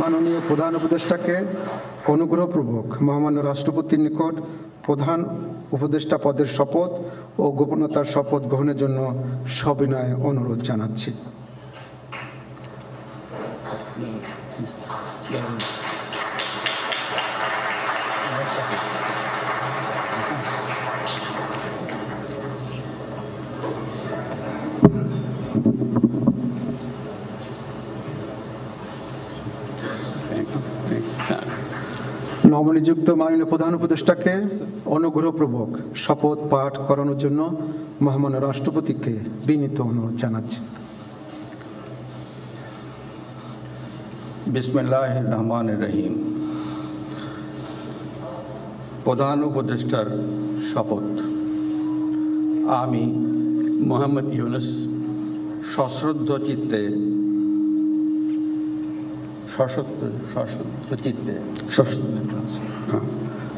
মাননীয় প্রধান উপদেষ্টাকে অনুগ্রহপূর্বক মহামান্য রাষ্ট্রপতির নিকট প্রধান উপদেষ্টা পদের শপথ ও গোপনীয়তার শপথ গ্রহণের জন্য সবিনয়ে অনুরোধ জানাচ্ছি। নবনিযুক্ত মাননীয় প্রধান উপদেষ্টাকে অনুগ্রহপূর্বক শপথ পাঠ করানোর জন্য মহামান্য রাষ্ট্রপতিকে বিনীত অনুরোধ জানাচ্ছি। বিসমিল্লাহির রহমানির রহিম। প্রধান উপদেষ্টার শপথ। আমি মোহাম্মদ ইউনুস সশ্রদ্ধ চিত্তে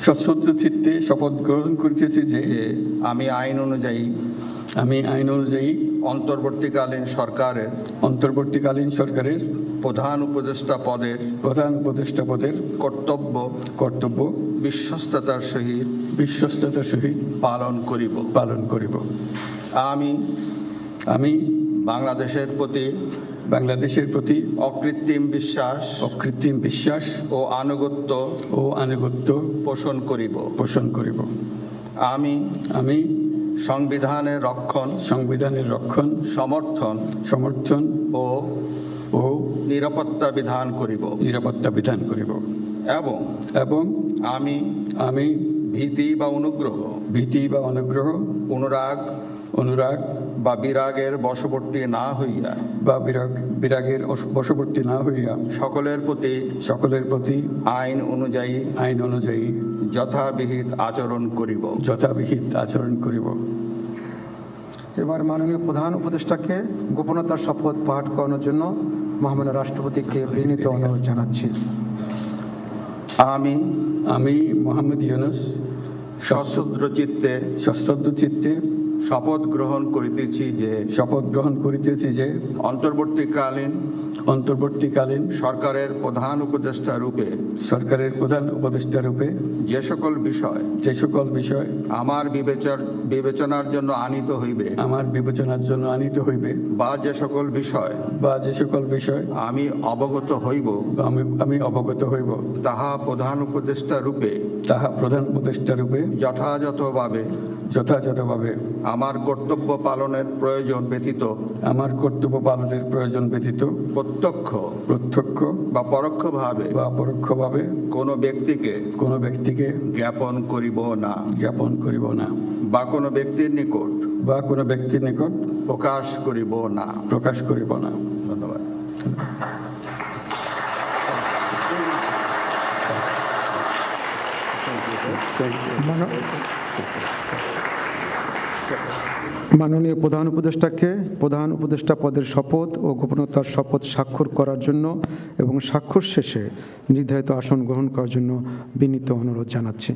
সশ্রদ্ধ চিত্তে শপথ গ্রহণ করিতেছি যে আমি আইন অনুযায়ী অন্তর্বর্তীকালীন সরকারের প্রধান উপদেষ্টা পদের কর্তব্য বিশ্বস্ততার সহিত পালন করিব। আমি বাংলাদেশের প্রতি অকৃত্রিম বিশ্বাস ও আনুগত্য পোষণ করিব। আমি সংবিধানের রক্ষণ সমর্থন ও নিরাপত্তা বিধান করিব এবং আমি ভীতি বা অনুরাগ বা বিরাগের বশবর্তী না হইয়া সকলের প্রতি আইন অনুযায়ী যথাবিহিত আচরণ করিব। এবার মাননীয় প্রধান উপদেষ্টাকে গোপনীয়তার শপথ পাঠ করানোর জন্য মহামান্য রাষ্ট্রপতিকে বিনীত অনুরোধ জানাচ্ছি। আমি মোহাম্মদ ইউনুস সশ্রদ্ধ চিত্তে শপথ গ্রহণ করিতেছি যে অন্তর্বর্তীকালীন সরকারের প্রধান উপদেষ্টা রূপে যে সকল বিষয় আমার বিবেচনার জন্য আনিত হইবে বা যে সকল বিষয় আমি অবগত হইব তাহা প্রধান উপদেষ্টা রূপে যথাযথভাবে আমার কর্তব্য পালনের প্রয়োজন ব্যতীত প্রত্যক্ষ বা পরোক্ষভাবে কোনো ব্যক্তিকে জ্ঞাপন করিব না বা কোনো ব্যক্তির নিকট প্রকাশ করিব না। ধন্যবাদ। মাননীয় প্রধান উপদেষ্টাকে প্রধান উপদেষ্টা পদের শপথ ও গোপনীয়তার শপথ স্বাক্ষর করার জন্য এবং স্বাক্ষর শেষে নির্ধারিত আসন গ্রহণ করার জন্য বিনীত অনুরোধ জানাচ্ছি।